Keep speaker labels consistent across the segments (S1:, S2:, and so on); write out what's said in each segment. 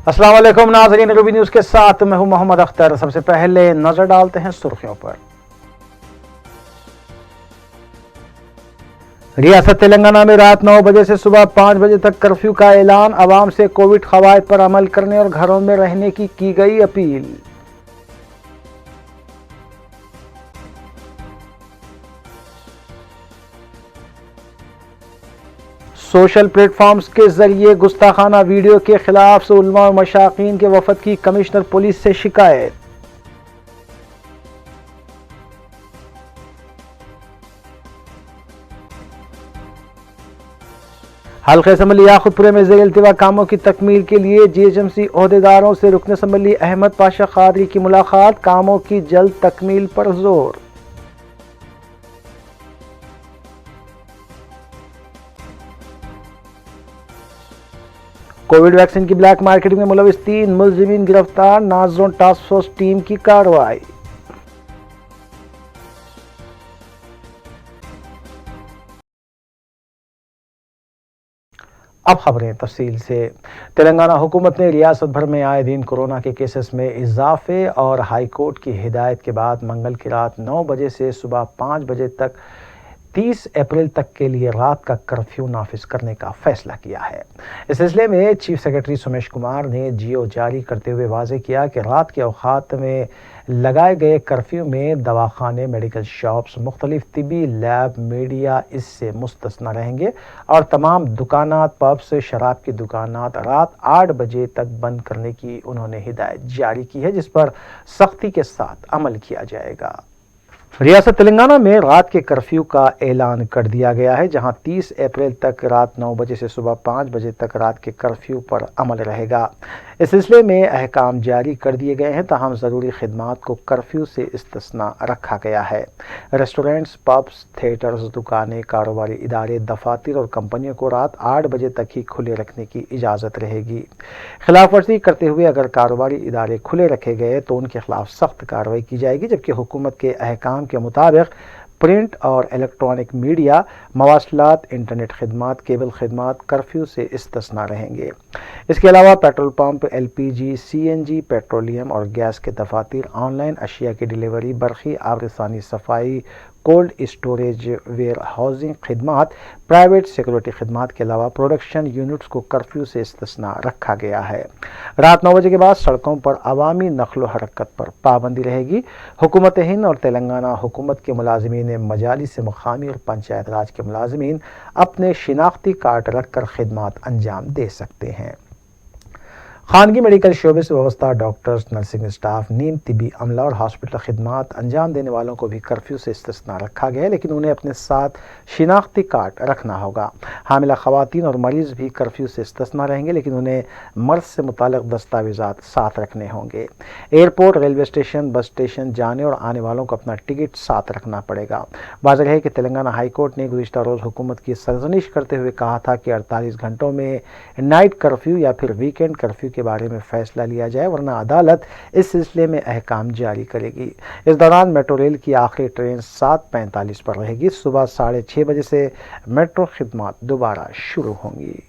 S1: السلام علیکم ناظرین، روبی نیوز کے ساتھ میں ہوں محمد اختر۔ سب سے پہلے نظر ڈالتے ہیں سرخیوں پر۔ ریاست تلنگانہ میں رات 9 بجے سے صبح 5 بجے تک کرفیو کا اعلان، عوام سے کووڈ قواعد پر عمل کرنے اور گھروں میں رہنے کی گئی اپیل۔ سوشل پلیٹ فارمز کے ذریعے گستاخانہ ویڈیو کے خلاف علماء و مشائخین کے وفد کی کمشنر پولیس سے شکایت۔ حلقہ اسمبلی یاقوت پورے میں زیر التوا کاموں کی تکمیل کے لیے جی ایچ ایم سی عہدیداروں سے رکن اسمبلی احمد پاشا قادری کی ملاقات، کاموں کی جلد تکمیل پر زور۔ کووڈ ویکسین کی بلیک مارکیٹنگ میں ملوث 3 ملزمین گرفتار، ناظرون ٹاسک فورس ٹیم کی کارروائی۔ اب خبریں تفصیل سے۔ تلنگانہ حکومت نے ریاست بھر میں آئے دن کورونا کے کیسز میں اضافے اور ہائی کورٹ کی ہدایت کے بعد منگل کی رات 9 بجے سے صبح 5 بجے تک 30 اپریل تک کے لیے رات کا کرفیو نافذ کرنے کا فیصلہ کیا ہے۔ اس سلسلے میں چیف سیکرٹری سومیش کمار نے جیو جاری کرتے ہوئے واضح کیا کہ رات کے اوقات میں لگائے گئے کرفیو میں دواخانے، میڈیکل شاپس، مختلف طبی لیب، میڈیا اس سے مستثنی رہیں گے اور تمام دکانات، پبس، شراب کی دکانات رات 8 بجے تک بند کرنے کی انہوں نے ہدایت جاری کی ہے، جس پر سختی کے ساتھ عمل کیا جائے گا۔ ریاست تلنگانہ میں رات کے کرفیو کا اعلان کر دیا گیا ہے، جہاں 30 اپریل تک رات 9 بجے سے صبح 5 بجے تک رات کے کرفیو پر عمل رہے گا۔ اس سلسلے میں احکام جاری کر دیے گئے ہیں، تاہم ضروری خدمات کو کرفیو سے استثناء رکھا گیا ہے۔ ریسٹورینٹس، پبس، تھیٹرز، دکانیں، کاروباری ادارے، دفاتر اور کمپنیوں کو رات 8 بجے تک ہی کھلے رکھنے کی اجازت رہے گی۔ خلاف ورزی کرتے ہوئے اگر کاروباری ادارے کھلے رکھے گئے تو ان کے خلاف سخت کارروائی کی جائے گی، جبکہ حکومت کے احکام کے مطابق پرنٹ اور الیکٹرانک میڈیا، مواصلات، انٹرنیٹ خدمات، کیبل خدمات کرفیو سے استثناء رہیں گے۔ اس کے علاوہ پیٹرول پمپ، ایل پی جی، سی این جی، پیٹرولیم اور گیس کے دفاتر، آن لائن اشیاء کی ڈیلیوری، برقی آبرسانی صفائی، کولڈ اسٹوریج، ویئر ہاؤسنگ خدمات، پرائیویٹ سیکورٹی خدمات کے علاوہ پروڈکشن یونٹس کو کرفیو سے استثناء رکھا گیا ہے۔ رات 9 بجے کے بعد سڑکوں پر عوامی نقل و حرکت پر پابندی رہے گی۔ حکومت ہند اور تلنگانہ حکومت کے ملازمین مجالس مقامی اور پنچایت راج کے ملازمین اپنے شناختی کارڈ رکھ کر خدمات انجام دے سکتے ہیں۔ خانگی میڈیکل شعبے سے وابستہ ڈاکٹرز، نرسنگ اسٹاف، نیم طبی عملہ اور ہاسپٹل خدمات انجام دینے والوں کو بھی کرفیو سے استثناء رکھا گیا ہے، لیکن انہیں اپنے ساتھ شناختی کارڈ رکھنا ہوگا۔ حاملہ خواتین اور مریض بھی کرفیو سے استثناء رہیں گے، لیکن انہیں مرض سے متعلق دستاویزات ساتھ رکھنے ہوں گے۔ Airport, railway station, bus station جانے اور آنے والوں کو اپنا ٹکٹ ساتھ رکھنا پڑے گا۔ واضح ہے کہ تلنگانہ ہائی کورٹ نے گزشتہ روز حکومت کی سرزنش کرتے ہوئے کہا تھا کہ 48 گھنٹوں میں نائٹ کرفیو یا پھر ویکینڈ کرفیو کے بارے میں فیصلہ لیا جائے، ورنہ عدالت اس سلسلے میں احکام جاری کرے گی۔ اس دوران میٹرو ریل کی آخری ٹرین 7:45 پر رہے گی۔ صبح 6:30 بجے سے میٹرو خدمات دوبارہ شروع ہوں گی۔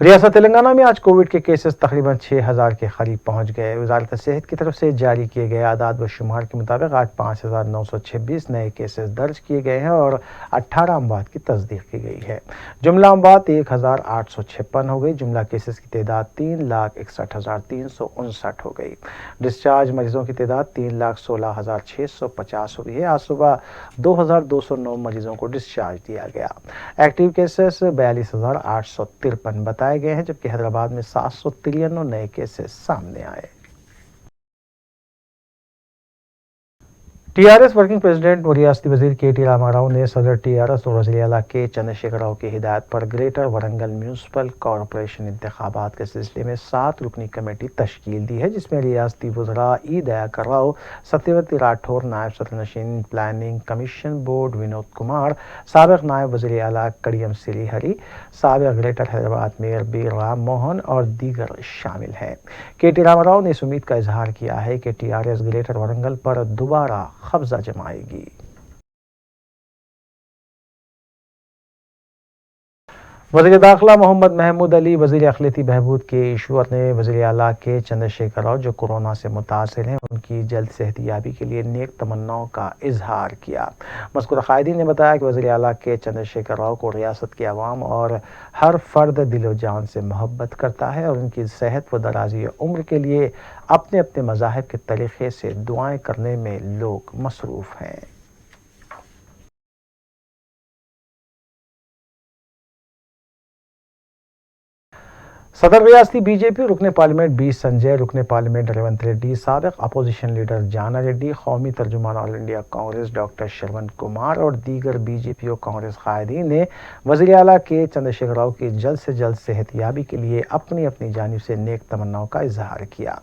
S1: ریاست تلنگانہ میں آج کووڈ کے کیسز تقریباً 6000 کے قریب پہنچ گئے۔ وزارت صحت کی طرف سے جاری کیے گئے اعداد و شمار کے مطابق آج 5926 نئے کیسز درج کیے گئے ہیں اور 18 اموات کی تصدیق کی گئی ہے۔ جملہ اموات 1856 ہو گئی۔ جملہ کیسز کی تعداد 3,61,359 ہو گئی۔ ڈسچارج مریضوں کی تعداد 3,16,650 ہو گئی ہے۔ آج صبح 2209 مریضوں کو ڈسچارج دیا گیا۔ ایکٹیو کیسز 42,853 بتائے گئے ہیں، جبکہ حیدرآباد میں 793 نئے کیسز سامنے آئے۔ T R S working president و ریاستی وزیر کے ٹی راما راؤ نے صدر ٹی آر ایس اور وزیر اعلیٰ کے چندر شیکھر راؤ کی ہدایت پر گریٹر ورنگل میونسپل کارپوریشن انتخابات کے سلسلے میں 7 رکنی کمیٹی تشکیل دی ہے، جس میں ریاستی وزراء ای دیاکر راؤ، ستیہ راٹھور، نائب صدر نشین planning commission board Vinod Kumar, سابق نائب وزیر اعلیٰ کڑیم سری ہری، سابق greater Hyderabad mayor B Ram Mohan اور دیگر شامل ہیں۔ کے ٹی راما راؤ نے اس امید کا اظہار کیا ہے کہ T R S Greater Warangal پر دوبارہ قبضہ جمائے گی۔ وزیر داخلہ محمد محمود علی وزیر اقلیتی بہبود کے ایشور نے وزیر اعلیٰ کے چندر شیکھر راؤ جو کورونا سے متاثر ہیں ان کی جلد صحت یابی کے لیے نیک تمناؤں کا اظہار کیا۔ مذکورہ قائدین نے بتایا کہ وزیر اعلیٰ کے چندر شیکھر راؤ کو ریاست کے عوام اور ہر فرد دل و جان سے محبت کرتا ہے اور ان کی صحت و درازی عمر کے لیے اپنے اپنے مذاہب کے طریقے سے دعائیں کرنے میں لوگ مصروف ہیں۔ صدر ریاستی بی جے پی رکن پارلیمنٹ بی سنجے، رکن پارلیمنٹ ریونت ریڈی، سابق اپوزیشن لیڈر جانا ریڈی، قومی ترجمان آل انڈیا کانگریس ڈاکٹر شرون کمار اور دیگر بی جے پی و کانگریس قائدین نے وزیر اعلیٰ کے چندر شیکھر راؤ کی جلد سے جلد صحت یابی کے لیے اپنی اپنی جانب سے نیک تمناؤں کا اظہار کیا۔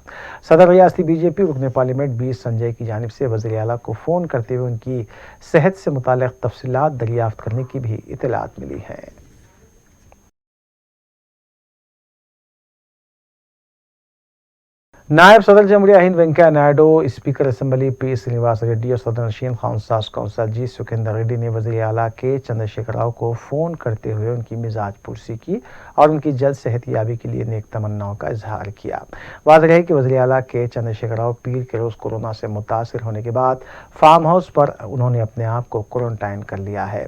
S1: صدر ریاستی بی جے پی رکن پارلیمنٹ بی سنجے کی جانب سے وزیر اعلیٰ کو فون کرتے ہوئے ان کی صحت سے متعلق تفصیلات دریافت کرنے کی بھی اطلاعات ملی ہیں۔ نائب صدر جمہوریہ ہند وینکیا نائیڈو، اسپیکر اسمبلی پی سرینواس ریڈی اور صدر نشین خان ساز کونسل جی سکھیندر ریڈی نے وزیر اعلیٰ کے چندر شیکھر راؤ کو فون کرتے ہوئے ان کی مزاج پرسی کی اور ان کی جلد صحت یابی کے لیے نیک تمناؤں کا اظہار کیا۔ واضح ہے کہ وزیر اعلیٰ کے چندر شیکھر راؤ پیر کے روز کورونا سے متاثر ہونے کے بعد فارم ہاؤس پر انہوں نے اپنے آپ کو کوارنٹائن کر لیا ہے۔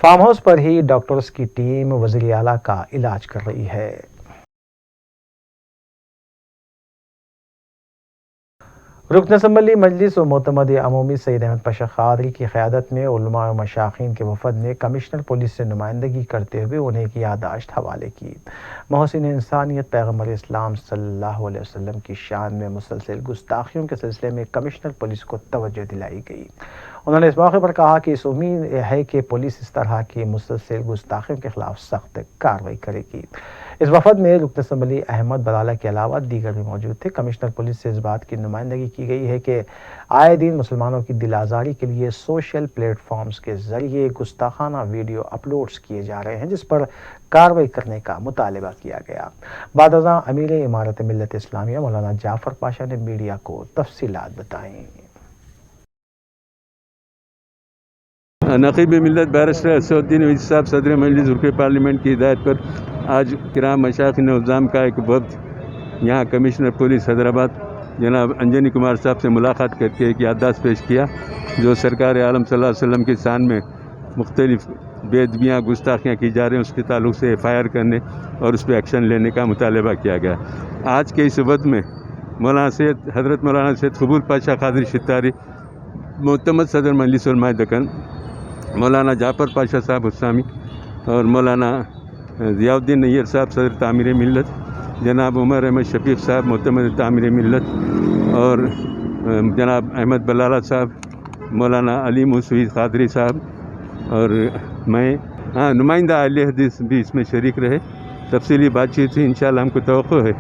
S1: فارم ہاؤس پر ہی ڈاکٹرز کی ٹیم وزیر اعلیٰ کا علاج کر رہی ہے۔ رکن اسمبلی مجلس و معتمد عمومی سید احمد پاشا قادری کی قیادت میں علماء و مشائخین کے وفد نے کمشنر پولیس سے نمائندگی کرتے ہوئے انہیں ایک یادداشت حوالے کی۔ محسن انسانیت پیغمبر اسلام صلی اللہ علیہ وسلم کی شان میں مسلسل گستاخیوں کے سلسلے میں کمشنر پولیس کو توجہ دلائی گئی۔ انہوں نے اس موقع پر کہا کہ اس امید ہے کہ پولیس اس طرح کی مسلسل گستاخیوں کے خلاف سخت کارروائی کرے گی۔ اس وفد میں رکن اسمبلی احمد بلالہ کے علاوہ دیگر بھی موجود تھے۔ کمشنر پولیس سے اس بات کی نمائندگی کی گئی ہے کہ آئے دن مسلمانوں کی دل آزاری کے لیے سوشل پلیٹ فارمز کے ذریعے گستاخانہ ویڈیو اپلوڈز کیے جا رہے ہیں، جس پر کارروائی کرنے کا مطالبہ کیا گیا۔ بعد ازاں امیر امارت ملت اسلامیہ مولانا جعفر پاشا نے میڈیا کو تفصیلات بتائیں۔
S2: نقیب ملت بیرسٹر اسد الدین اویسی صاحب صدر مجلس رکن پارلیمنٹ کی ہدایت پر آج کرام مشائخین نظام کا ایک وفد یہاں کمشنر پولیس حیدرآباد جناب انجنی کمار صاحب سے ملاقات کر کے ایک یادداشت پیش کیا، جو سرکار عالم صلی اللہ علیہ وسلم کی شان میں مختلف بے ادبیاں گستاخیاں کی جا رہی ہیں، اس کے تعلق سے ایف آئی آر کرنے اور اس پہ ایکشن لینے کا مطالبہ کیا گیا۔ آج کے اس وفد میں حضرت مولانا سید قبول پاشا قادری شتاری، معتمد صدر مجلس علماء دکن مولانا جعفر پاشا صاحب اسلامی اور مولانا ضیاء الدین نیر صاحب صدر تعمیر ملت، جناب عمر احمد شفیق صاحب معتمد تعمیر ملت اور جناب احمد بلالہ صاحب، مولانا علی موسوی قادری صاحب اور میں نمائندہ اہل حدیث بھی اس میں شریک رہے۔ تفصیلی بات چیت تھی۔ انشاءاللہ ہم کو توقع ہے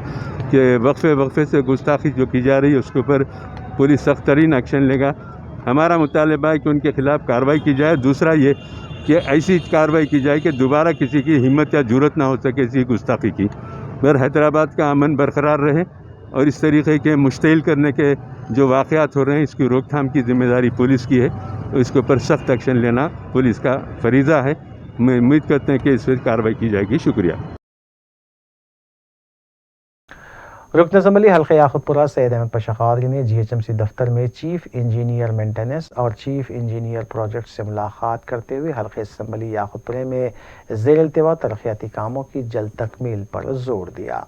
S2: کہ وقفے سے گستاخی جو کی جا رہی ہے اس کے اوپر پولیس سخت ترین ایکشن لے گا۔ ہمارا مطالبہ ہے کہ ان کے خلاف کارروائی کی جائے۔ دوسرا یہ کہ ایسی کارروائی کی جائے کہ دوبارہ کسی کی ہمت یا جرأت نہ ہو سکے ایسی گستاخی کی، مگر حیدرآباد کا امن برقرار رہے اور اس طریقے کے مشتعل کرنے کے جو واقعات ہو رہے ہیں اس کی روک تھام کی ذمہ داری پولیس کی ہے، اس کے اوپر سخت ایکشن لینا پولیس کا فریضہ ہے۔ میں امید کرتے ہیں کہ اس پہ کارروائی کی جائے گی۔ شکریہ۔
S1: رکن اسمبلی حلقہ یاقوت پورہ سید احمد پاشا قادری نے جی ایچ ایم سی دفتر میں چیف انجینئر مینٹیننس اور چیف انجینئر پروجیکٹ سے ملاقات کرتے ہوئے حلقہ اسمبلی یاقوت پورہ میں زیر التوا ترقیاتی کاموں کی جلد تکمیل پر زور دیا۔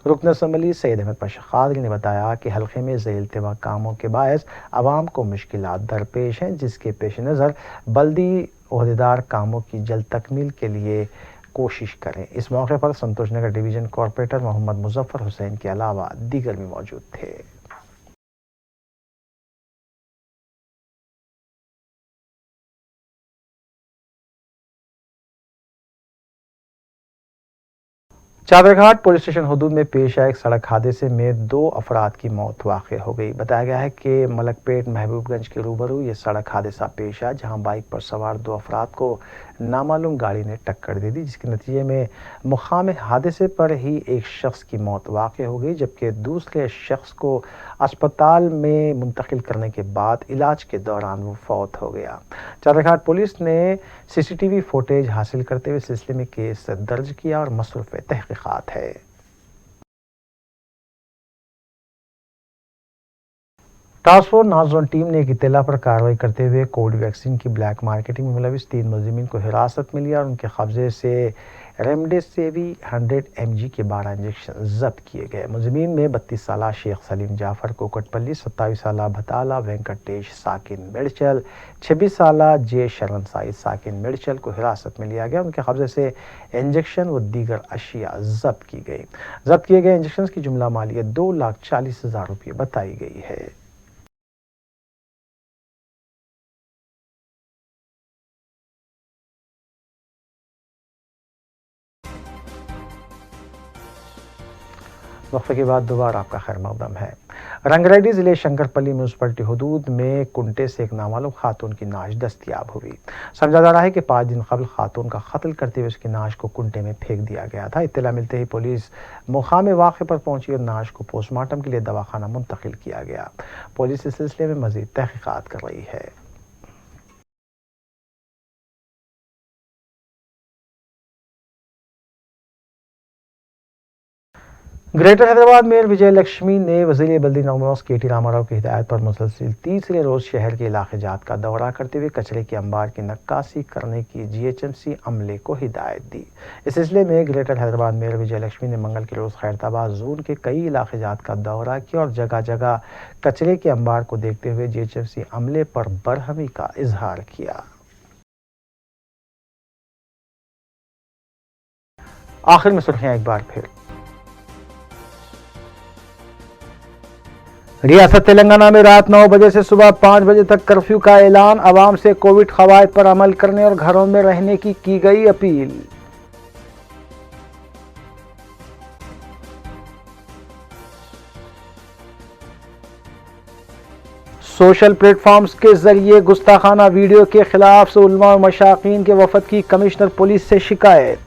S1: رکن اسمبلی سید احمد پاشا قادری نے بتایا کہ حلقے میں زیر التوا کاموں کے باعث عوام کو مشکلات درپیش ہیں، جس کے پیش نظر بلدی عہدیدار کاموں کی جلد تکمیل کے لیے کوشش کریں۔ اس موقع پر سنتوش نگر ڈویژن کارپوریٹر محمد مظفر حسین کے علاوہ دیگر بھی موجود تھے۔ چادرگھاٹ پولیس اسٹیشن حدود میں پیش آئے ایک سڑک حادثے میں 2 افراد کی موت واقع ہو گئی۔ بتایا گیا ہے کہ ملک پیٹ محبوب گنج کے روبرو یہ سڑک حادثہ پیش آیا، جہاں بائک پر سوار 2 افراد کو نامعلوم گاڑی نے ٹکر دے دی، جس کے نتیجے میں مقام حادثے پر ہی ایک شخص کی موت واقع ہو گئی، جبکہ دوسرے شخص کو اسپتال میں منتقل کرنے کے بعد علاج کے دوران وہ فوت ہو گیا۔ چادرگھاٹ پولیس نے CCTV فوٹیج حاصل کرتے ہوئے سلسلے میں کیس درج کیا اور مصروف تحقیقات ہے۔ ٹاسک فورس نازون ٹیم نے ایک اطلاع پر کارروائی کرتے ہوئے کووڈ ویکسین کی بلیک مارکیٹنگ میں ملوث 3 ملزمین کو حراست میں لیا اور ان کے قبضے سے ریمڈیسیوی 100 mg کے 12 انجیکشن ضبط کیے گئے۔ ملزمین میں 32 سالہ شیخ سلیم جعفر کوکٹ پلی، 27 سالہ بھتالا وینکٹیش ساکن میڈچل، 26 سالہ جے شرن سائی ساکن میڈچل کو حراست میں لیا گیا۔ ان کے قبضے سے انجیکشن و دیگر اشیاء ضبط کی گئی۔ ضبط کیے گئے انجیکشن کی جملہ مالیت 2,40,000 روپے بتائی گئی ہے۔ وقفے کے بعد دوبارہ آپ کا خیر مقدم ہے۔ رنگ ریڈی ضلع شنکر پلی میونسپلٹی حدود میں کنٹے سے ایک نامعلوم خاتون کی نعش دستیاب ہوئی۔ سمجھا جا رہا ہے کہ 5 دن قبل خاتون کا قتل کرتے ہوئے اس کی نعش کو کنٹے میں پھینک دیا گیا تھا۔ اطلاع ملتے ہی پولیس مقام واقعے پر پہنچی اور نعش کو پوسٹ مارٹم کے لیے دواخانہ منتقل کیا گیا۔ پولیس اس سلسلے میں مزید تحقیقات کر رہی ہے۔ گریٹر حیدرآباد میئر وجے لکشمی نے وزیر بلدی نومنوس KT راما راؤ کی ہدایت پر مسلسل تیسرے روز شہر کے علاقے جات کا دورہ کرتے ہوئے کچرے کے انبار کی نکاسی کرنے کی GHMC عملے کو ہدایت دی۔ اس سلسلے میں گریٹر حیدرآباد میئر وجے لکشمی نے منگل کے روز خیرتآباد زون کے کئی علاقے جات کا دورہ کیا اور جگہ جگہ کچرے کے انبار کو دیکھتے ہوئے GHMC عملے پر برہمی کا اظہار کیا۔ آخر میں سرخیاں ایک بار پھر۔ ریاست تلنگانہ میں رات 9 بجے سے صبح 5 بجے تک کرفیو کا اعلان، عوام سے کووڈ قواعد پر عمل کرنے اور گھروں میں رہنے کی گئی اپیل۔ سوشل پلیٹ فارمز کے ذریعے گستاخانہ ویڈیو کے خلاف علماء و مشائخین کے وفد کی کمشنر پولیس سے شکایت۔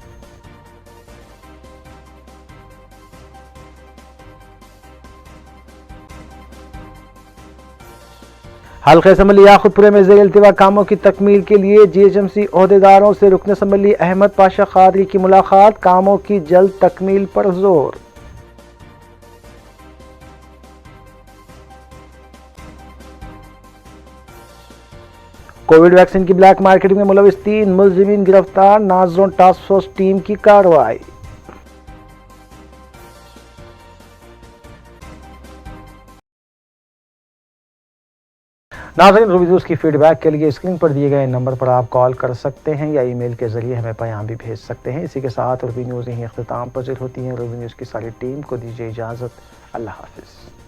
S1: حلقہ اسمبلی یاقوت پورے میں زیر التوا کاموں کی تکمیل کے لیے GHMC عہدیداروں سے رکن اسمبلی احمد پاشا قادری کی ملاقات، کاموں کی جلد تکمیل پر زور۔ کووڈ ویکسین کی بلیک مارکیٹنگ میں ملوث 3 ملزمین گرفتار، نازون ٹاسک فورس ٹیم کی کارروائی۔ ناظرین، روبی نیوز کی فیڈ بیک کے لیے اسکرین پر دیے گئے نمبر پر آپ کال کر سکتے ہیں یا ای میل کے ذریعے ہمیں پیام بھی بھیج سکتے ہیں۔ اسی کے ساتھ روبی نیوز یہیں اختتام پذیر ہوتی ہے۔ روبی نیوز کی ساری ٹیم کو دیجیے اجازت۔ اللہ حافظ۔